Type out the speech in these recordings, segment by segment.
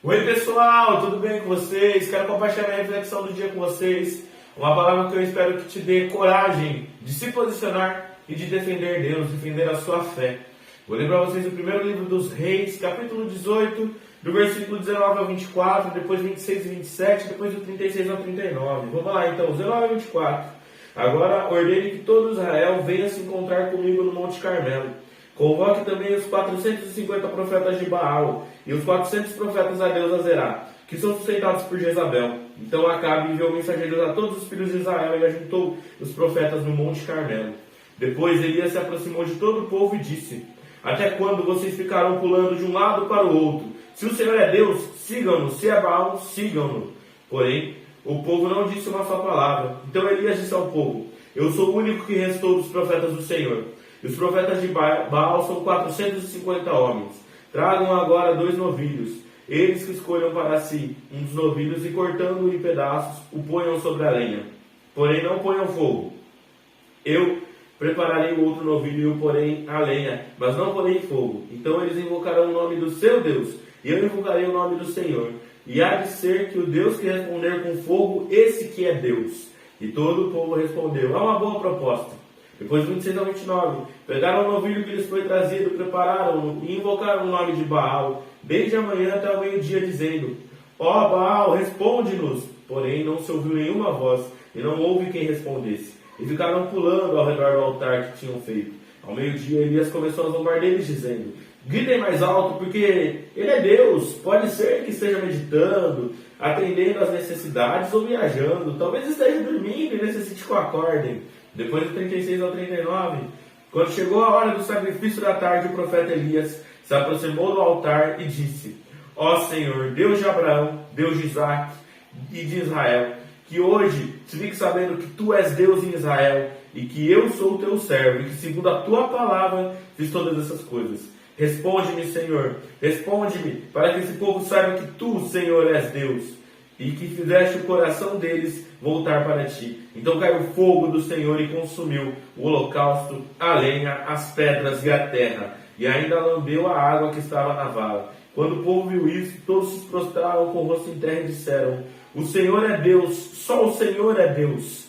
Oi pessoal, tudo bem com vocês? Quero compartilhar minha reflexão do dia com vocês. Uma palavra que eu espero que te dê coragem de se posicionar e de defender Deus, defender a sua fé. Vou ler para vocês o primeiro livro dos Reis, capítulo 18, do versículo 19 ao 24, depois 26 e 27, depois do 36 ao 39. Vamos lá então, 19 ao 24. Agora ordene que todo Israel venha se encontrar comigo no Monte Carmelo. Convoque também os 450 profetas de Baal e os 400 profetas a Deus Azerá, que são sustentados por Jezabel. Então Acabe enviou mensageiros a todos os filhos de Israel e ajuntou os profetas no Monte Carmelo. Depois Elias se aproximou de todo o povo e disse: Até quando vocês ficarão pulando de um lado para o outro? Se o Senhor é Deus, sigam-no. Se é Baal, sigam-no. Porém, o povo não disse uma só palavra. Então Elias disse ao povo: Eu sou o único que restou dos profetas do Senhor. E os profetas de Baal são 450 homens. Tragam agora 2 novilhos. Eles que escolham para si um dos novilhos e, cortando-o em pedaços, o ponham sobre a lenha. Porém, não ponham fogo. Eu prepararei o outro novilho e o porei à lenha, mas não porei fogo. Então eles invocarão o nome do seu Deus, e eu invocarei o nome do Senhor. E há de ser que o Deus que responder com fogo, esse que é Deus. E todo o povo respondeu: É uma boa proposta. Depois 26 ao 29, pegaram o novilho que lhes foi trazido, prepararam-no e invocaram o nome de Baal, desde a manhã até o meio-dia, dizendo: Ó Baal, responde-nos! Porém não se ouviu nenhuma voz, e não houve quem respondesse. E ficaram pulando ao redor do altar que tinham feito. Ao meio-dia, Elias começou a zombar deles, dizendo: Gritem mais alto, porque ele é Deus. Pode ser que esteja meditando, atendendo às necessidades ou viajando. Talvez esteja dormindo e necessite que o acordem. Depois do 36 ao 39, quando chegou a hora do sacrifício da tarde, o profeta Elias se aproximou do altar e disse: Ó Senhor, Deus de Abraão, Deus de Isaac e de Israel, que hoje se fique sabendo que tu és Deus em Israel e que eu sou o teu servo e que segundo a tua palavra fiz todas essas coisas. Responde-me, Senhor, responde-me, para que esse povo saiba que tu, Senhor, és Deus e que fizeste o coração deles voltar para ti. Então caiu o fogo do Senhor e consumiu o holocausto, a lenha, as pedras e a terra, e ainda lambeu a água que estava na vala. Quando o povo viu isso, todos se prostraram com o rosto em terra e disseram: O Senhor é Deus, só o Senhor é Deus.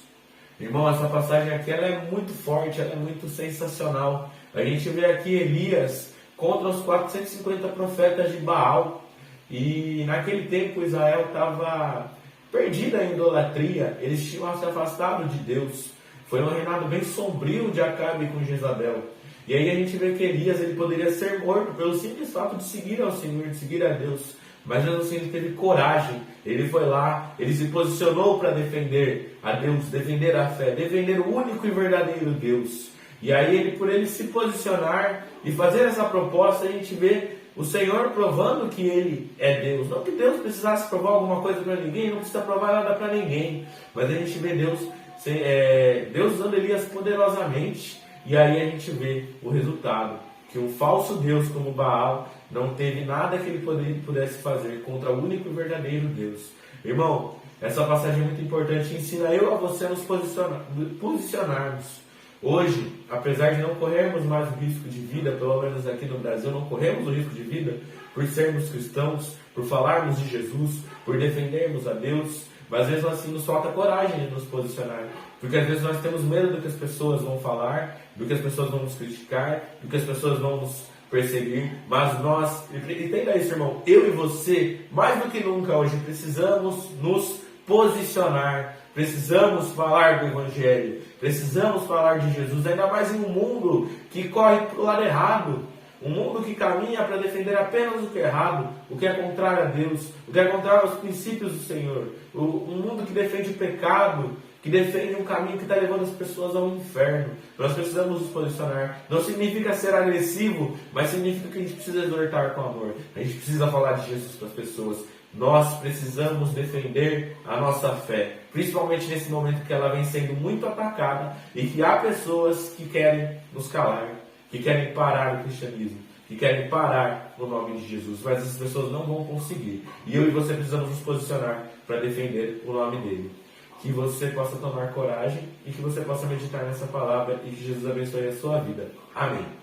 Irmão, essa passagem aqui ela é muito forte, ela é muito sensacional. A gente vê aqui Elias contra os 450 profetas de Baal. E naquele tempo Israel estava perdida em idolatria, eles tinham se afastado de Deus. Foi um reinado bem sombrio de Acabe com Jezabel. E aí a gente vê que Elias ele poderia ser morto pelo simples fato de seguir ao Senhor, de seguir a Deus. Mas mesmo assim ele teve coragem, ele foi lá, ele se posicionou para defender a Deus, defender a fé, defender o único e verdadeiro Deus. E aí por ele se posicionar e fazer essa proposta, a gente vê o Senhor provando que Ele é Deus. Não que Deus precisasse provar alguma coisa para ninguém, não precisa provar nada para ninguém. Mas a gente vê Deus usando Elias poderosamente. E aí a gente vê o resultado. Que um falso Deus como Baal não teve nada que ele pudesse fazer contra o único e verdadeiro Deus. Irmão, essa passagem é muito importante. Ensina eu a você a nos posicionarmos. Hoje, apesar de não corrermos mais o risco de vida, pelo menos aqui no Brasil, não corremos o risco de vida por sermos cristãos, por falarmos de Jesus, por defendermos a Deus, mas mesmo assim nos falta coragem de nos posicionar, porque às vezes nós temos medo do que as pessoas vão falar, do que as pessoas vão nos criticar, do que as pessoas vão nos perseguir, mas nós, entenda isso, irmão, eu e você, mais do que nunca hoje, precisamos nos posicionar. Precisamos falar do Evangelho, precisamos falar de Jesus, ainda mais em um mundo que corre para o lado errado, um mundo que caminha para defender apenas o que é errado, o que é contrário a Deus, o que é contrário aos princípios do Senhor, um mundo que defende o pecado, que defende um caminho que está levando as pessoas ao inferno. Nós precisamos nos posicionar. Não significa ser agressivo, mas significa que a gente precisa exortar com amor. A gente precisa falar de Jesus para as pessoas. Nós precisamos defender a nossa fé, principalmente nesse momento que ela vem sendo muito atacada e que há pessoas que querem nos calar, que querem parar o cristianismo, que querem parar no nome de Jesus, mas essas pessoas não vão conseguir. E eu e você precisamos nos posicionar para defender o nome dele. Que você possa tomar coragem e que você possa meditar nessa palavra e que Jesus abençoe a sua vida. Amém.